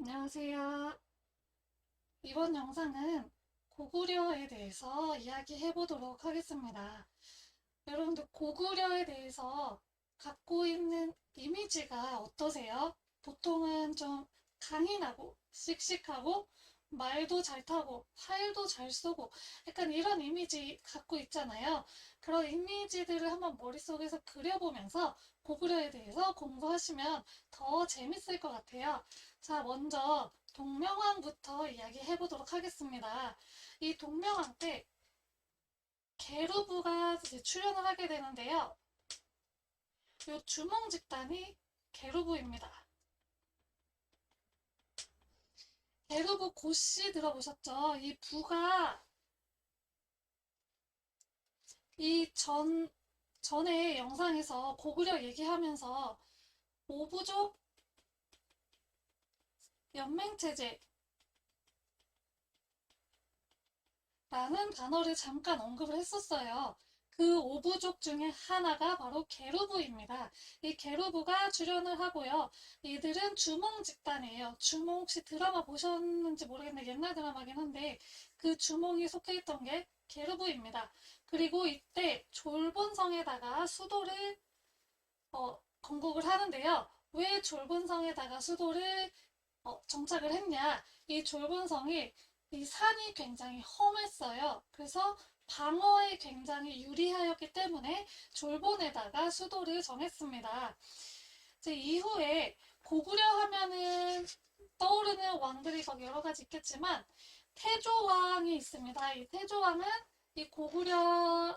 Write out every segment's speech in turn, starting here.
안녕하세요. 이번 영상은 고구려에 대해서 이야기해 보도록 하겠습니다. 여러분들 고구려에 대해서 갖고 있는 이미지가 어떠세요? 보통은 좀 강인하고 씩씩하고 말도 잘 타고 활도 잘 쏘고 약간 이런 이미지 갖고 있잖아요. 그런 이미지들을 한번 머릿속에서 그려보면서 고구려에 대해서 공부하시면 더 재밌을 것 같아요. 자, 먼저 동명왕부터 이야기해 보도록 하겠습니다. 이 동명왕 때 게르부가 이제 출연을 하게 되는데요. 이 주몽 집단이 게르부입니다. 게르부 고씨 들어보셨죠? 이 부가 전에 영상에서 고구려 얘기하면서 오부족 연맹체제라는 단어를 잠깐 언급을 했었어요. 그 오부족 중에 하나가 바로 게르부입니다. 이 게르부가 출연을 하고요. 이들은 주몽 집단이에요. 주몽 혹시 드라마 보셨는지 모르겠는데 옛날 드라마긴 한데 그 주몽이 속해 있던 게 게르부입니다. 그리고 이때 졸본성에다가 수도를 건국을 하는데요. 왜 졸본성에다가 수도를 정착을 했냐? 이 졸본성이 이 산이 굉장히 험했어요. 그래서 방어에 굉장히 유리하였기 때문에 졸본에다가 수도를 정했습니다. 이제 이후에 고구려 하면은 떠오르는 왕들이 막 여러 가지 있겠지만 태조왕이 있습니다. 이 태조왕은 이 고구려의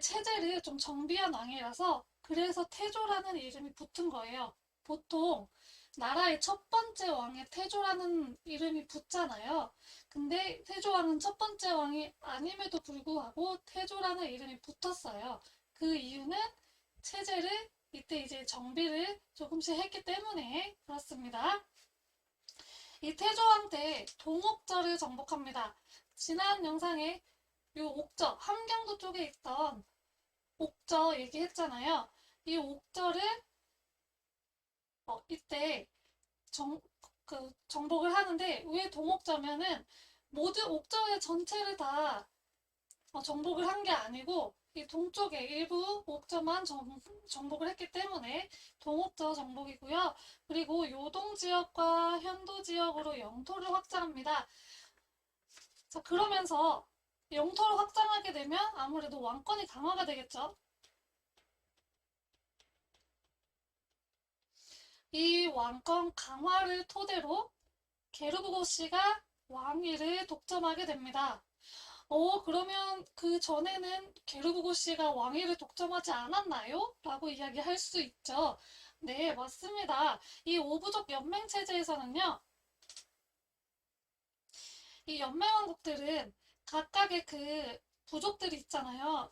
체제를 좀 정비한 왕이라서 그래서 태조라는 이름이 붙은 거예요. 보통 나라의 첫 번째 왕에 태조라는 이름이 붙잖아요. 근데 태조왕은 첫 번째 왕이 아님에도 불구하고 태조라는 이름이 붙었어요. 그 이유는 체제를 이때 이제 정비를 조금씩 했기 때문에 그렇습니다. 이 태조왕 때 동옥저를 정복합니다. 지난 영상에 요 옥저, 함경도 쪽에 있던 옥저 얘기했잖아요. 이 옥저를 이때 정, 정복을 하는데 왜 동옥저면은 모든 옥저의 전체를 다 정복을 한 게 아니고 이 동쪽의 일부 옥저만 정복을 했기 때문에 동옥저 정복이고요. 그리고 요동 지역과 현도 지역으로 영토를 확장합니다. 자, 그러면서 영토를 확장하게 되면 아무래도 왕권이 강화가 되겠죠. 이 왕권 강화를 토대로 게르부고씨가 왕위를 독점하게 됩니다. 그러면 그 전에는 게르부고씨가 왕위를 독점하지 않았나요? 라고 이야기할 수 있죠. 네, 맞습니다. 이 오부족 연맹 체제에서는요, 이 연맹왕국들은 각각의 그 부족들이 있잖아요.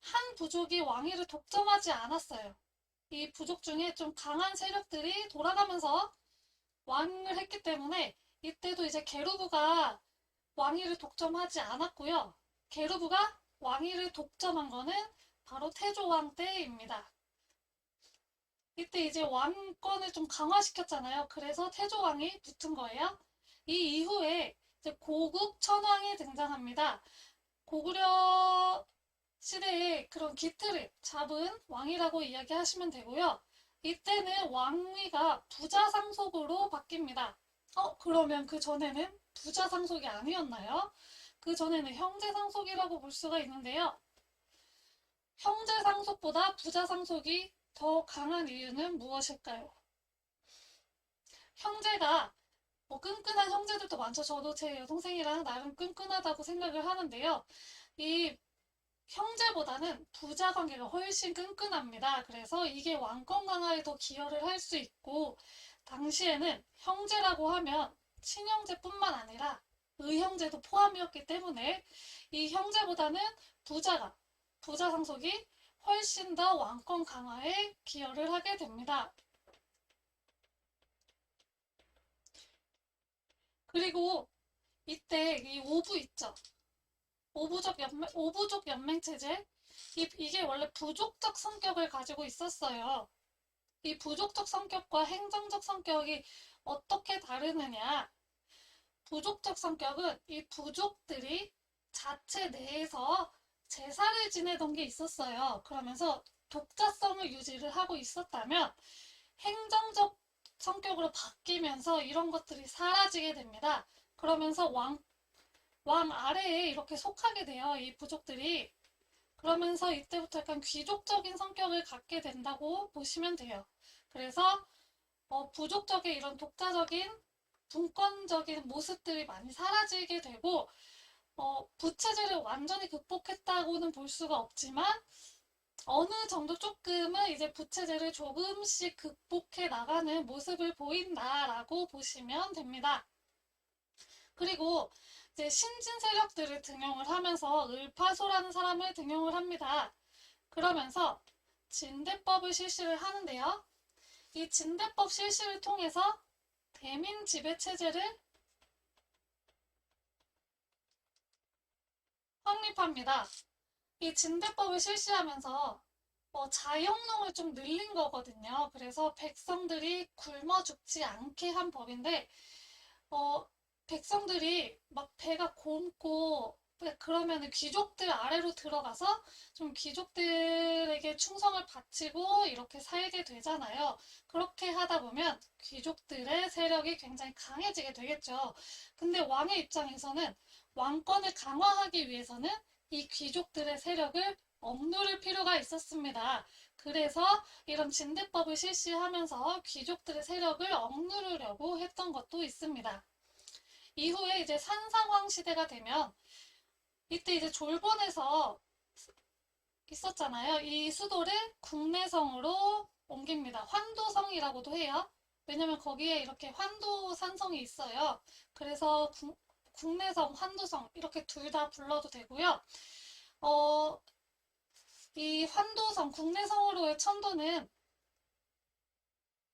한 부족이 왕위를 독점하지 않았어요. 이 부족 중에 좀 강한 세력들이 돌아가면서 왕을 했기 때문에 이때도 이제 게르부가 왕위를 독점하지 않았고요. 게르부가 왕위를 독점한 거는 바로 태조왕 때입니다. 이때 이제 왕권을 좀 강화시켰잖아요. 그래서 태조왕이 붙은 거예요. 이 이후에 이제 고국 천왕이 등장합니다. 고구려 시대에 그런 기틀을 잡은 왕이라고 이야기하시면 되고요. 이때는 왕위가 부자 상속으로 바뀝니다. 그러면 그 전에는 부자 상속이 아니었나요? 그 전에는 형제 상속이라고 볼 수가 있는데요. 형제 상속보다 부자 상속이 더 강한 이유는 무엇일까요? 형제가 끈끈한 형제들도 많죠. 저도 제 여동생이랑 나름 끈끈하다고 생각을 하는데요. 이 형제보다는 부자 관계가 훨씬 끈끈합니다. 그래서 이게 왕권 강화에 더 기여를 할 수 있고, 당시에는 형제라고 하면 친형제뿐만 아니라 의형제도 포함이었기 때문에 이 형제보다는 부자가, 부자 상속이 훨씬 더 왕권 강화에 기여를 하게 됩니다. 그리고 이때 이 오부 있죠. 오부족 연맹 체제? 이게 원래 부족적 성격을 가지고 있었어요. 이 부족적 성격과 행정적 성격이 어떻게 다르느냐? 부족적 성격은 이 부족들이 자체 내에서 제사를 지내던 게 있었어요. 그러면서 독자성을 유지를 하고 있었다면 행정적 성격으로 바뀌면서 이런 것들이 사라지게 됩니다. 그러면서 왕 아래에 이렇게 속하게 돼요. 이 부족들이. 그러면서 이때부터 약간 귀족적인 성격을 갖게 된다고 보시면 돼요. 그래서 부족적인 이런 독자적인 분권적인 모습들이 많이 사라지게 되고 부채질을 완전히 극복했다고는 볼 수가 없지만 어느 정도 조금은 이제 부채질을 조금씩 극복해 나가는 모습을 보인다라고 보시면 됩니다. 그리고 이제 신진 세력들을 등용을 하면서 을파소라는 사람을 등용을 합니다. 그러면서 진대법을 실시를 하는데요. 이 진대법 실시를 통해서 대민 지배 체제를 확립합니다. 이 진대법을 실시하면서 자영농을 좀 늘린 거거든요. 그래서 백성들이 굶어 죽지 않게 한 법인데 어, 백성들이 막 배가 곪고 그러면 귀족들 아래로 들어가서 좀 귀족들에게 충성을 바치고 이렇게 살게 되잖아요. 그렇게 하다 보면 귀족들의 세력이 굉장히 강해지게 되겠죠. 근데 왕의 입장에서는 왕권을 강화하기 위해서는 이 귀족들의 세력을 억누를 필요가 있었습니다. 그래서 이런 진대법을 실시하면서 귀족들의 세력을 억누르려고 했던 것도 있습니다. 이후에 이제 산상황 시대가 되면 이때 이제 졸본에서 있었잖아요. 이 수도를 국내성으로 옮깁니다. 환도성이라고도 해요. 왜냐면 거기에 이렇게 환도산성이 있어요. 그래서 국내성, 환도성 이렇게 둘 다 불러도 되고요. 어, 이 환도성, 국내성으로의 천도는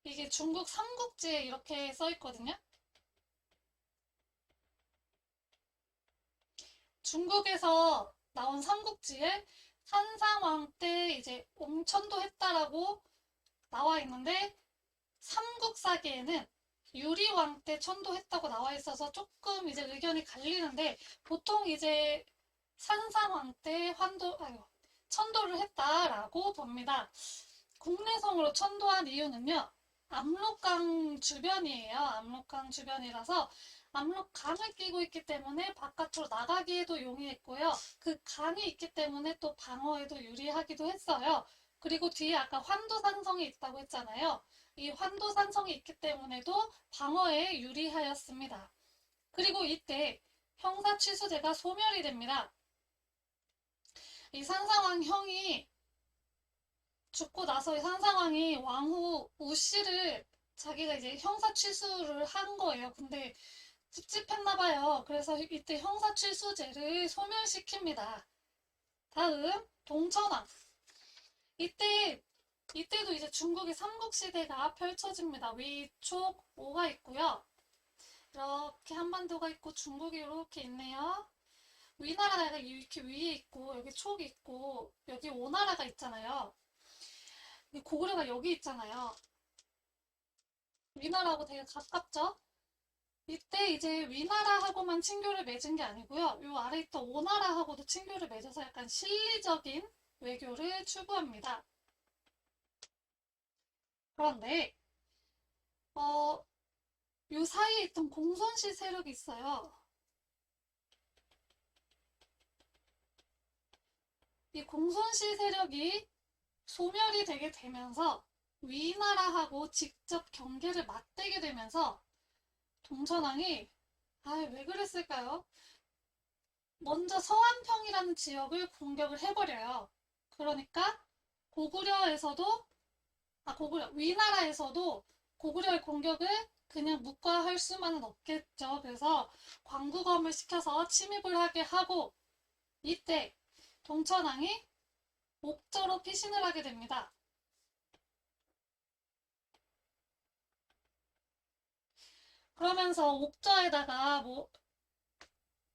이게 중국 삼국지에 이렇게 써 있거든요. 중국에서 나온 삼국지에 산상왕 때 이제 옹천도했다라고 나와 있는데 삼국사기에는 유리왕 때 천도했다고 나와 있어서 조금 이제 의견이 갈리는데 보통 이제 산상왕 때 천도를 했다라고 봅니다. 국내성으로 천도한 이유는요. 압록강 주변이에요. 압록강 주변이라서 압록강을 끼고 있기 때문에 바깥으로 나가기에도 용이했고요. 그 강이 있기 때문에 또 방어에도 유리하기도 했어요. 그리고 뒤에 아까 환도산성이 있다고 했잖아요. 이 환도산성이 있기 때문에도 방어에 유리하였습니다. 그리고 이때 형사취수제가 소멸이 됩니다. 이 산상왕 형이 죽고 나서 산상왕이 왕후 우씨를 자기가 이제 형사 취수를 한 거예요. 근데 찝찝했나 봐요. 그래서 이때 형사 취수제를 소멸시킵니다. 다음 동천왕. 이때 이때도 이제 중국의 삼국시대가 펼쳐집니다. 위촉 오가 있고요. 이렇게 한반도가 있고 중국이 이렇게 있네요. 위나라가 이렇게 위에 있고 여기 촉이 있고 여기 오나라가 있잖아요. 고구려가 여기 있잖아요. 위나라하고 되게 가깝죠? 이때 이제 위나라하고만 친교를 맺은 게 아니고요. 요 아래 있던 오나라하고도 친교를 맺어서 약간 실리적인 외교를 추구합니다. 그런데 어, 요 사이에 있던 공손시 세력이 있어요. 이 공손시 세력이 소멸이 되게 되면서 위나라하고 직접 경계를 맞대게 되면서 동천왕이 왜 그랬을까요? 먼저 서안평이라는 지역을 공격을 해버려요. 그러니까 고구려에서도 위나라에서도 고구려의 공격을 그냥 묵과할 수만은 없겠죠. 그래서 광구검을 시켜서 침입을 하게 하고 이때 동천왕이 옥저로 피신을 하게 됩니다. 그러면서 옥저에다가 뭐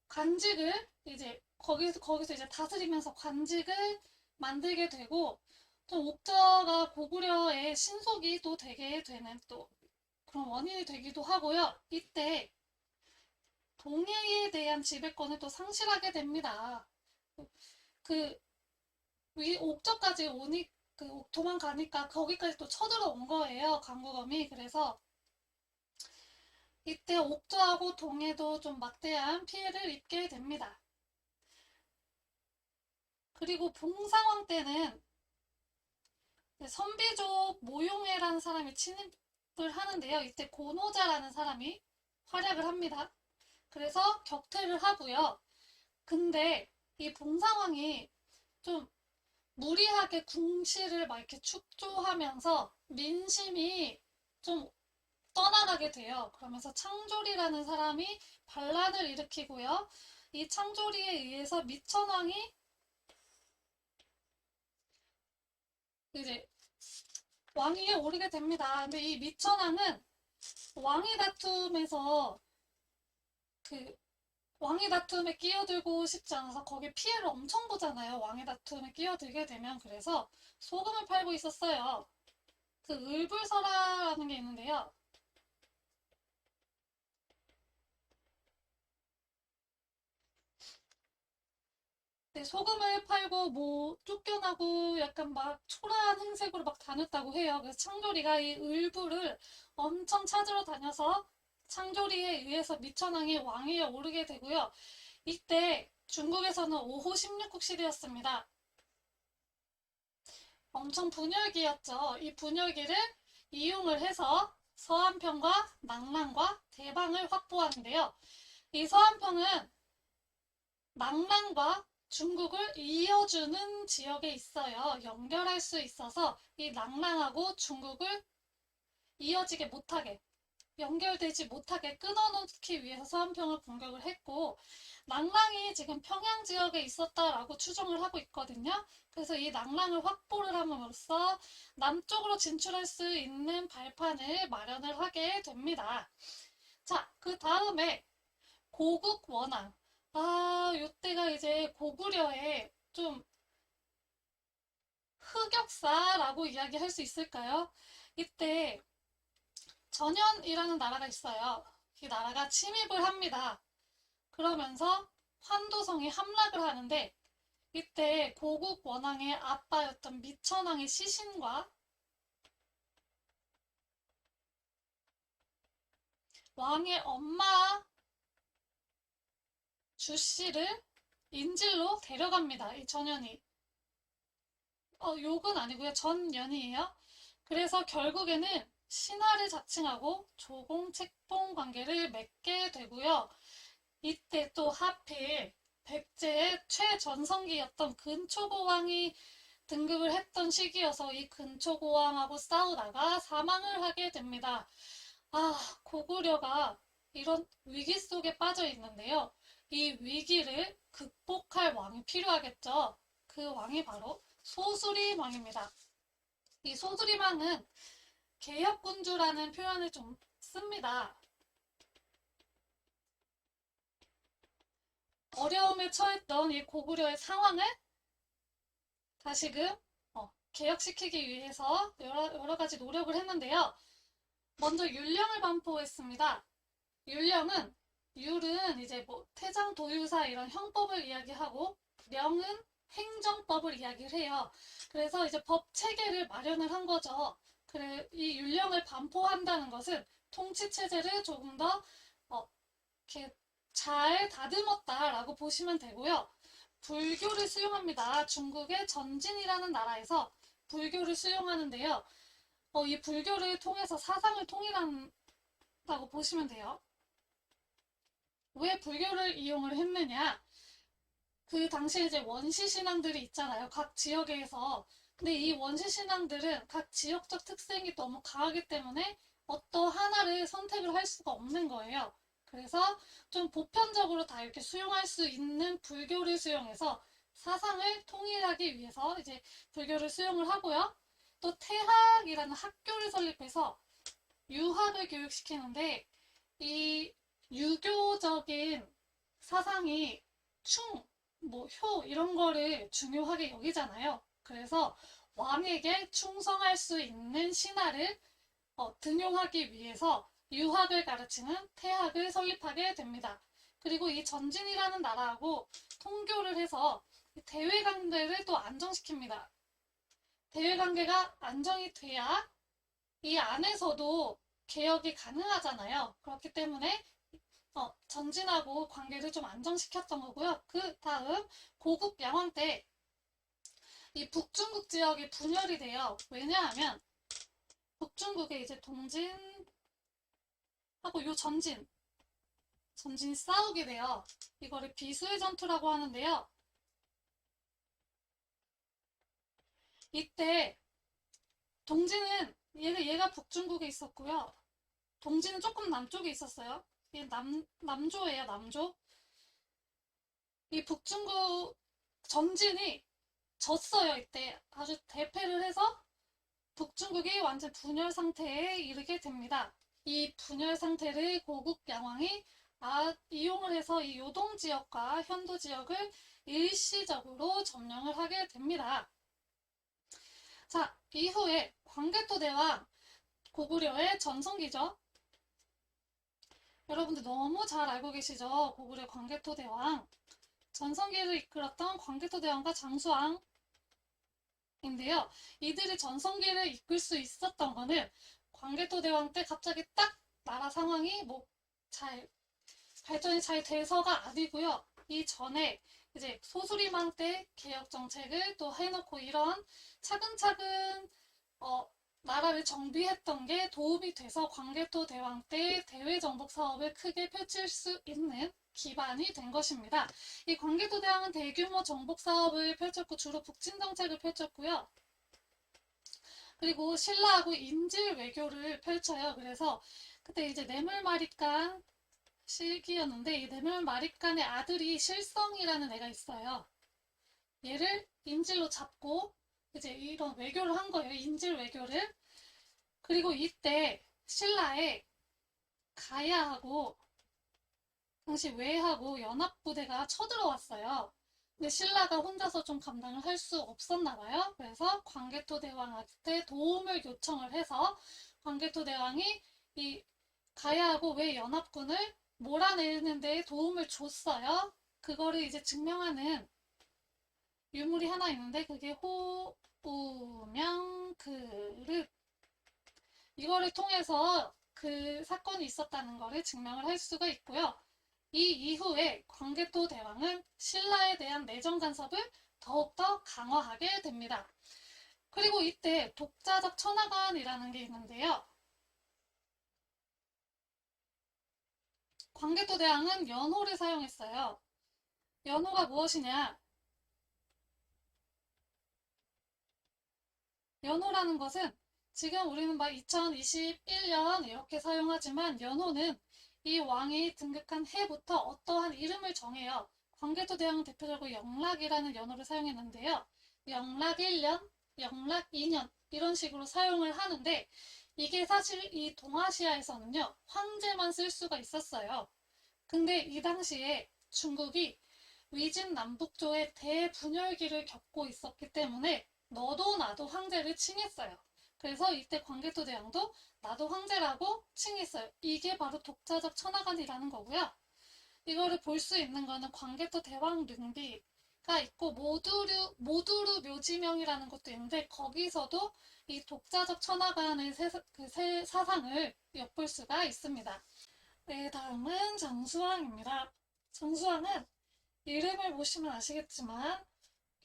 관직을 이제 거기서 이제 다스리면서 관직을 만들게 되고 좀 옥저가 고구려의 신속이 또 되게 되는 또 그런 원인이 되기도 하고요. 이때 동해에 대한 지배권을 또 상실하게 됩니다. 그 옥저까지 오니 도망가니까 거기까지 또 쳐들어온 거예요. 강국엄이. 그래서 이때 옥저하고 동해도 좀 막대한 피해를 입게 됩니다. 그리고 봉상황 때는 선비족 모용해라는 사람이 침입을 하는데요. 이때 고노자라는 사람이 활약을 합니다. 그래서 격퇴를 하고요. 근데 이 봉상황이 좀 무리하게 궁시를 막 이렇게 축조하면서 민심이 좀 떠나가게 돼요. 그러면서 창조리라는 사람이 반란을 일으키고요. 이 창조리에 의해서 미천왕이 이제 왕위에 오르게 됩니다. 근데 이 미천왕은 왕위 다툼에서 그 왕위 다툼에 끼어들고 싶지 않아서 거기에 피해를 엄청 보잖아요. 왕위 다툼에 끼어들게 되면. 그래서 소금을 팔고 있었어요. 그 을불설화라는 게 있는데요. 네, 소금을 팔고 뭐 쫓겨나고 약간 막 초라한 행색으로 막 다녔다고 해요. 그래서 창조리가 이 을부를 엄청 찾으러 다녀서 창조리에 의해서 미천왕이 왕위에 오르게 되고요. 이때 중국에서는 5호 16국 시대였습니다. 엄청 분열기였죠. 이 분열기를 이용을 해서 서안평과 낙랑과 대방을 확보하는데요. 이 서안평은 낙랑과 중국을 이어주는 지역에 있어요. 연결할 수 있어서 이 낙랑하고 중국을 이어지게 못하게, 연결되지 못하게 끊어놓기 위해서 서안평을 공격을 했고, 낙랑이 지금 평양 지역에 있었다라고 추정을 하고 있거든요. 그래서 이 낙랑을 확보를 함으로써 남쪽으로 진출할 수 있는 발판을 마련을 하게 됩니다. 자, 그 다음에 고국 원앙. 요때가 이제 고구려의 좀 흑역사라고 이야기할 수 있을까요? 이때 전현이라는 나라가 있어요. 이 나라가 침입을 합니다. 그러면서 환도성에 함락을 하는데 이때 고국 원앙의 아빠였던 미천왕의 시신과 왕의 엄마 주씨를 인질로 데려갑니다. 이 전현이. 욕은 아니고요. 전연이에요. 그래서 결국에는 신하를 자칭하고 조공 책봉 관계를 맺게 되고요. 이때 또 하필 백제의 최전성기였던 근초고왕이 등극을 했던 시기여서 이 근초고왕하고 싸우다가 사망을 하게 됩니다. 고구려가 이런 위기 속에 빠져 있는데요. 이 위기를 극복할 왕이 필요하겠죠. 그 왕이 바로 소수리왕입니다. 이 소수리왕은 개혁군주라는 표현을 좀 씁니다. 어려움에 처했던 이 고구려의 상황을 다시금 개혁시키기 위해서 여러 가지 노력을 했는데요. 먼저 율령을 반포했습니다. 율령은 율은 이제 뭐 태장 도유사 이런 형법을 이야기하고 령은 행정법을 이야기를 해요. 그래서 이제 법 체계를 마련을 한 거죠. 그래 이 율령을 반포한다는 것은 통치 체제를 조금 더 이렇게 잘 다듬었다라고 보시면 되고요. 불교를 수용합니다. 중국의 전진이라는 나라에서 불교를 수용하는데요. 이 불교를 통해서 사상을 통일한다고 보시면 돼요. 왜 불교를 이용을 했느냐? 그 당시에 이제 원시 신앙들이 있잖아요. 각 지역에서. 근데 이 원시 신앙들은 각 지역적 특성이 너무 강하기 때문에 어떤 하나를 선택을 할 수가 없는 거예요. 그래서 좀 보편적으로 다 이렇게 수용할 수 있는 불교를 수용해서 사상을 통일하기 위해서 이제 불교를 수용을 하고요. 또 태학이라는 학교를 설립해서 유학을 교육시키는데 이 유교적인 사상이 충, 효 이런 거를 중요하게 여기잖아요. 그래서 왕에게 충성할 수 있는 신하를 등용하기 위해서 유학을 가르치는 태학을 설립하게 됩니다. 그리고 이 전진이라는 나라하고 통교를 해서 대외관계를 또 안정시킵니다. 대외관계가 안정이 돼야 이 안에서도 개혁이 가능하잖아요. 그렇기 때문에 전진하고 관계를 좀 안정시켰던 거고요. 그 다음 고국 양왕 때 이 북중국 지역이 분열이 돼요. 왜냐하면 북중국에 이제 동진하고 요 전진이 싸우게 돼요. 이거를 비수의 전투라고 하는데요. 이때 동진은 얘가 북중국에 있었고요. 동진은 조금 남쪽에 있었어요. 얘 남조예요, 남조. 이 북중국 전진이 졌어요, 이때. 아주 대패를 해서 북중국이 완전 분열 상태에 이르게 됩니다. 이 분열 상태를 고국 양왕이 이용을 해서 이 요동 지역과 현도 지역을 일시적으로 점령을 하게 됩니다. 자, 이후에 광개토 대왕 고구려의 전성기죠. 여러분들 너무 잘 알고 계시죠? 고구려 광개토 대왕. 전성기를 이끌었던 광개토 대왕과 장수왕인데요. 이들이 전성기를 이끌 수 있었던 거는 광개토 대왕 때 갑자기 딱 나라 상황이 발전이 잘 돼서가 아니고요. 이전에 이제 소수리망 때 개혁 정책을 또 해놓고 이런 차근차근 나라를 정비했던 게 도움이 돼서 광개토 대왕 때 대외정복 사업을 크게 펼칠 수 있는 기반이 된 것입니다. 이 광개토 대왕은 대규모 정복 사업을 펼쳤고 주로 북진 정책을 펼쳤고요. 그리고 신라하고 인질 외교를 펼쳐요. 그래서 그때 이제 뇌물마립간 시기였는데 이 뇌물마립간의 아들이 실성이라는 애가 있어요. 얘를 인질로 잡고 이제 이런 외교를 한 거예요. 인질 외교를. 그리고 이때 신라에 가야하고 당시 외하고 연합부대가 쳐들어왔어요. 근데 신라가 혼자서 좀 감당을 할 수 없었나 봐요. 그래서 광개토 대왕한테 도움을 요청을 해서 광개토 대왕이 이 가야하고 외 연합군을 몰아내는 데 도움을 줬어요. 그거를 이제 증명하는 유물이 하나 있는데 그게 호우명 그릇. 이거를 통해서 그 사건이 있었다는 거를 증명을 할 수가 있고요. 이 이후에 광개토 대왕은 신라에 대한 내정 간섭을 더욱더 강화하게 됩니다. 그리고 이때 독자적 천하관이라는 게 있는데요. 광개토 대왕은 연호를 사용했어요. 연호가 무엇이냐? 연호라는 것은 지금 우리는 막 2021년 이렇게 사용하지만 연호는 이 왕이 등극한 해부터 어떠한 이름을 정해요. 광개토 대왕은 대표적으로 영락이라는 연호를 사용했는데요. 영락 1년, 영락 2년 이런 식으로 사용을 하는데 이게 사실 이 동아시아에서는요. 황제만 쓸 수가 있었어요. 근데 이 당시에 중국이 위진 남북조의 대분열기를 겪고 있었기 때문에 너도 나도 황제를 칭했어요. 그래서 이때 광개토 대왕도 나도 황제라고 칭했어요. 이게 바로 독자적 천하관이라는 거고요. 이거를 볼 수 있는 거는 광개토 대왕 능비가 있고 모두루 묘지명이라는 것도 있는데 거기서도 이 독자적 천하관의 사상을 엿볼 수가 있습니다. 네, 다음은 장수왕입니다. 장수왕은 이름을 보시면 아시겠지만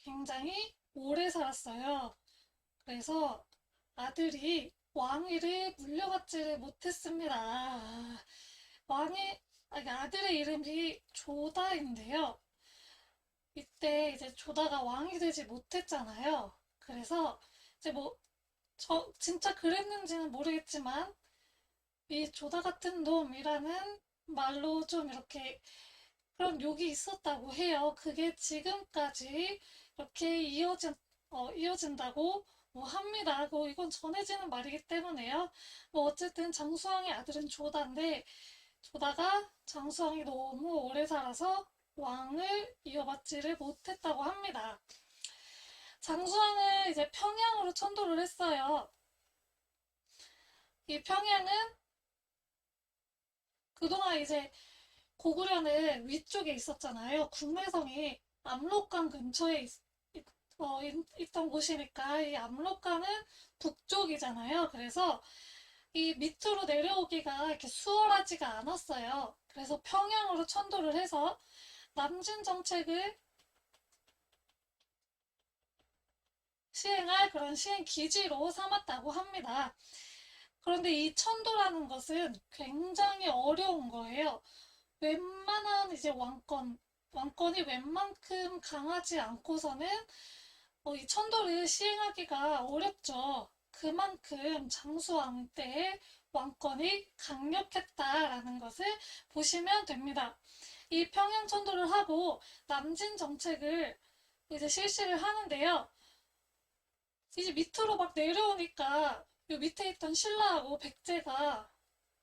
굉장히 오래 살았어요. 그래서 아들이 왕위를 물려받지를 못했습니다. 아들의 이름이 조다인데요. 이때 이제 조다가 왕이 되지 못했잖아요. 그래서 이제 진짜 그랬는지는 모르겠지만 이 조다 같은 놈이라는 말로 좀 이렇게 그런 욕이 있었다고 해요. 그게 지금까지 이렇게 이어진다고 합니다. 이건 전해지는 말이기 때문에요. 어쨌든 장수왕의 아들은 조다인데 조다가 장수왕이 너무 오래 살아서 왕을 이어받지를 못했다고 합니다. 장수왕은 이제 평양으로 천도를 했어요. 이 평양은 그동안 이제 고구려는 위쪽에 있었잖아요. 국내성이 압록강 근처에 있던 곳이니까 이 압록강은 북쪽이잖아요. 그래서 이 밑으로 내려오기가 이렇게 수월하지가 않았어요. 그래서 평양으로 천도를 해서 남진 정책을 시행할 그런 시행 기지로 삼았다고 합니다. 그런데 이 천도라는 것은 굉장히 어려운 거예요. 웬만한 이제 왕권이 웬만큼 강하지 않고서는 이 천도를 시행하기가 어렵죠. 그만큼 장수왕 때의 왕권이 강력했다라는 것을 보시면 됩니다. 이 평양 천도를 하고 남진 정책을 이제 실시를 하는데요. 이제 밑으로 막 내려오니까 요 밑에 있던 신라하고 백제가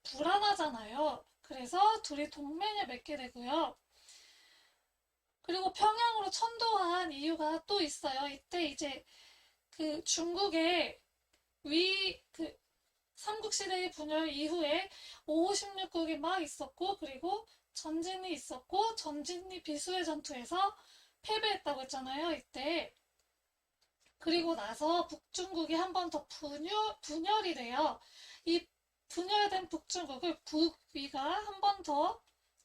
불안하잖아요. 그래서 둘이 동맹을 맺게 되고요. 그리고 평양으로 천도한 이유가 또 있어요. 이때 이제 그 중국의 그 삼국시대의 분열 이후에 5, 16국이 막 있었고, 그리고 전진이 있었고, 전진이 비수의 전투에서 패배했다고 했잖아요, 이때. 그리고 나서 북중국이 한 번 더 분열이 돼요. 이 분열된 북중국을 북위가 한 번 더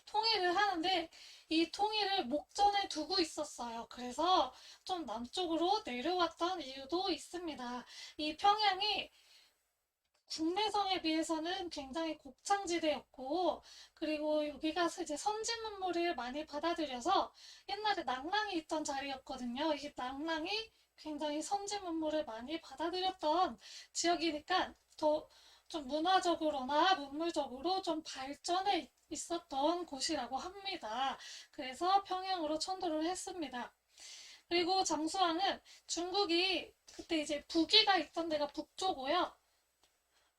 통일을 하는데 이 통일을 목전에 두고 있었어요. 그래서 좀 남쪽으로 내려왔던 이유도 있습니다. 이 평양이 국내성에 비해서는 굉장히 곡창지대였고, 그리고 여기가 이제 선진문물을 많이 받아들여서 옛날에 낙랑이 있던 자리였거든요. 이 낙랑이 굉장히 선진문물을 많이 받아들였던 지역이니까 더 좀 문화적으로나 문물적으로 좀 발전해 있었던 곳이라고 합니다. 그래서 평양으로 천도를 했습니다. 그리고 장수왕은 중국이 그때 이제 북위가 있던 데가 북조고요.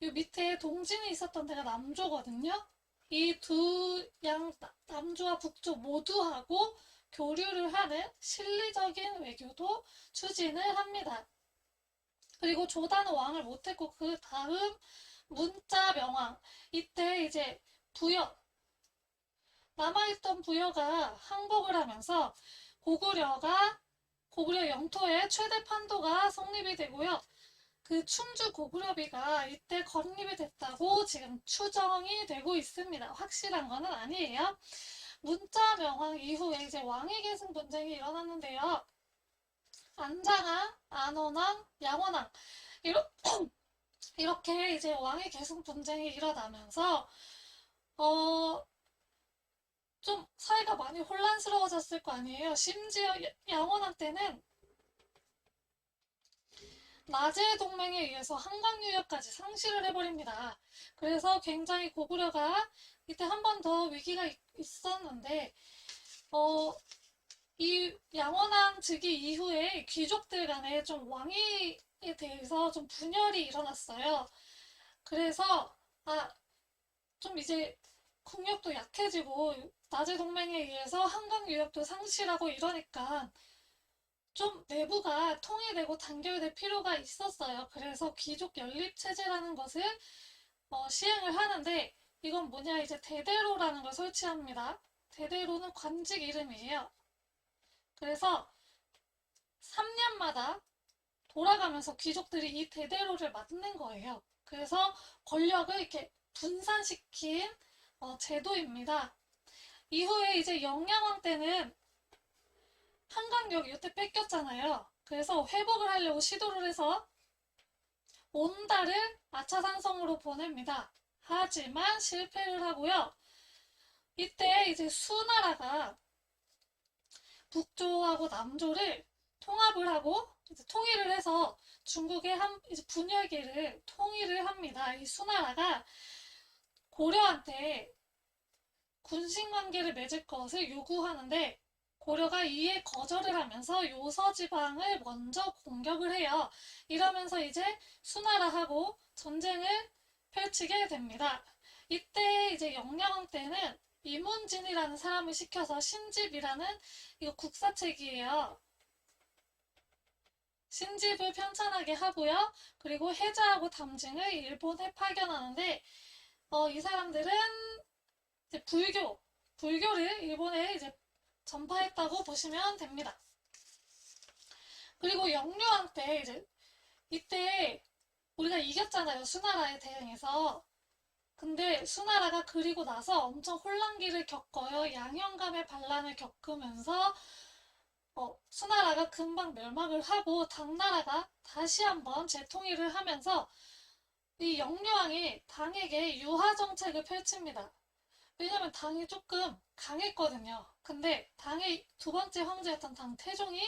이 밑에 동진이 있었던 데가 남조거든요. 이 두 남조와 북조 모두하고 교류를 하는 실리적인 외교도 추진을 합니다. 그리고 조단은 왕을 못했고 그 다음 문자 명왕 이때 이제 남아있던 부여가 항복을 하면서 고구려 영토의 최대 판도가 성립이 되고요. 그 춘주 고구려비가 이때 건립이 됐다고 지금 추정이 되고 있습니다. 확실한 거는 아니에요. 문자 명왕 이후에 이제 왕위 계승 분쟁이 일어났는데요. 안장왕, 안원왕, 양원왕 이렇게 이제 왕위 계승 분쟁이 일어나면서 어, 좀 사이가 많이 혼란스러워졌을 거 아니에요. 심지어 양원왕 때는 나제 동맹에 의해서 한강 유역까지 상실을 해버립니다. 그래서 굉장히 고구려가 이때 한 번 더 위기가 있었는데 이 양원왕 즉위 이후에 귀족들 간에 좀 왕위에 대해서 좀 분열이 일어났어요. 그래서 좀 이제 국력도 약해지고 나제 동맹에 의해서 한강 유역도 상실하고 이러니까 좀 내부가 통일되고 단결될 필요가 있었어요. 그래서 귀족 연립 체제라는 것을 시행을 하는데 이건 뭐냐 이제 대대로라는 걸 설치합니다. 대대로는 관직 이름이에요. 그래서 3년마다 돌아가면서 귀족들이 이 대대로를 맡는 거예요. 그래서 권력을 이렇게 분산시킨 제도입니다. 이후에 이제 영양왕 때는 한강역 이때 뺏겼잖아요. 그래서 회복을 하려고 시도를 해서 온달을 아차산성으로 보냅니다. 하지만 실패를 하고요. 이때 이제 수나라가 북조하고 남조를 통합을 하고 이제 통일을 해서 중국의 이제 분열기를 통일을 합니다. 이 수나라가 고려한테 군신 관계를 맺을 것을 요구하는데 고려가 이에 거절을 하면서 요서 지방을 먼저 공격을 해요. 이러면서 이제 수나라하고 전쟁을 펼치게 됩니다. 이때 이제 영량왕 때는 이문진이라는 사람을 시켜서 신집이라는 이거 국사책이에요. 신집을 편찬하게 하고요. 그리고 해자하고 담징을 일본에 파견하는데 이 사람들은 이제 불교를 일본에 이제 전파했다고 보시면 됩니다. 그리고 영유왕 때 이때 우리가 이겼잖아요. 수나라에 대응해서. 근데 수나라가 그리고 나서 엄청 혼란기를 겪어요. 양형감의 반란을 겪으면서 수나라가 금방 멸망을 하고 당나라가 다시 한번 재통일을 하면서 이 영유왕이 당에게 유화 정책을 펼칩니다. 왜냐면 당이 조금 강했거든요. 근데 당의 두 번째 황제였던 당 태종이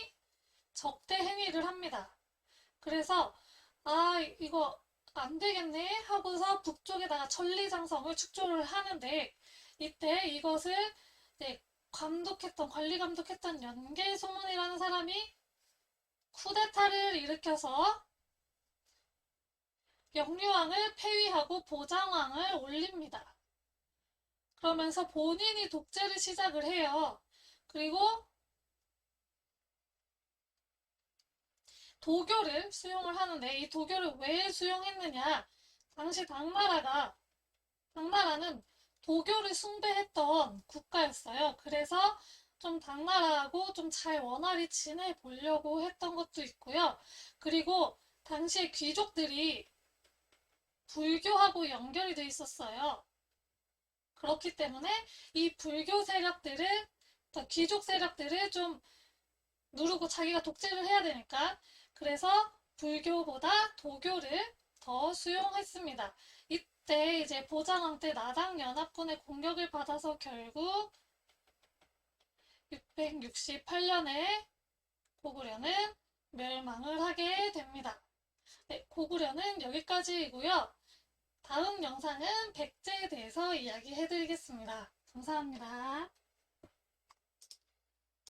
적대 행위를 합니다. 그래서 이거 안 되겠네 하고서 북쪽에다가 천리장성을 축조를 하는데 이때 이것을 이제 관리 감독했던 연개소문이라는 사람이 쿠데타를 일으켜서 영유왕을 폐위하고 보장왕을 올립니다. 그러면서 본인이 독재를 시작을 해요. 그리고 도교를 수용을 하는데 이 도교를 왜 수용했느냐? 당시 당나라는 도교를 숭배했던 국가였어요. 그래서 좀 당나라하고 좀 잘 원활히 지내보려고 했던 것도 있고요. 그리고 당시에 귀족들이 불교하고 연결이 돼 있었어요. 그렇기 때문에 이 불교 세력들을, 귀족 세력들을 좀 누르고 자기가 독재를 해야 되니까 그래서 불교보다 도교를 더 수용했습니다. 이때 이제 보장왕 때 나당연합군의 공격을 받아서 결국 668년에 고구려는 멸망을 하게 됩니다. 네, 고구려는 여기까지이고요. 다음 영상은 백제에 대해서 이야기해드리겠습니다. 감사합니다.